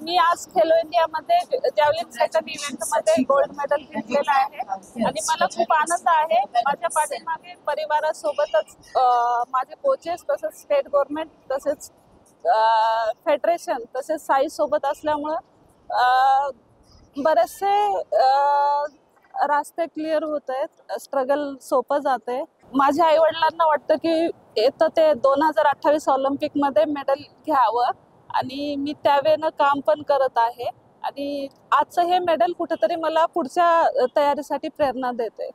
मी आज खेलो इंडिया मध्ये जॅव्हलिन second event मध्ये गोल्ड मेडल जिंकलेलं आहे आणि मला खूप आनंद आहे। माझ्या पाठीमागे परिवारासोबतच माझे कोचेस तसेच स्टेट गव्हर्नमेंट तसेच फेडरेशन तसेच साई सोबत असल्यामुळे बरेचसे रास्ते क्लिअर होत आहेत, स्ट्रगल सोपं जाते। माझ्या आई वडिलांना वाटतं की येतं ते 2028 ऑलिम्पिक मध्ये मेडल घ्यावं आणि मी त्यावेळेनं काम पण करत आहे आणि आजचं हे मेडल कुठेतरी मला पुढच्या तयारीसाठी प्रेरणा देते।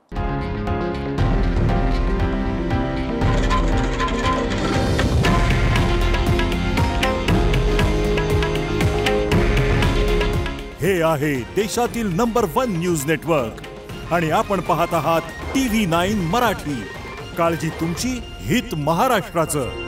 हे आहे देशातील नंबर 1 न्यूज नेटवर्क आणि आपण पाहत आहात TV9 मराठी। काळजी तुमची, हित महाराष्ट्राचं।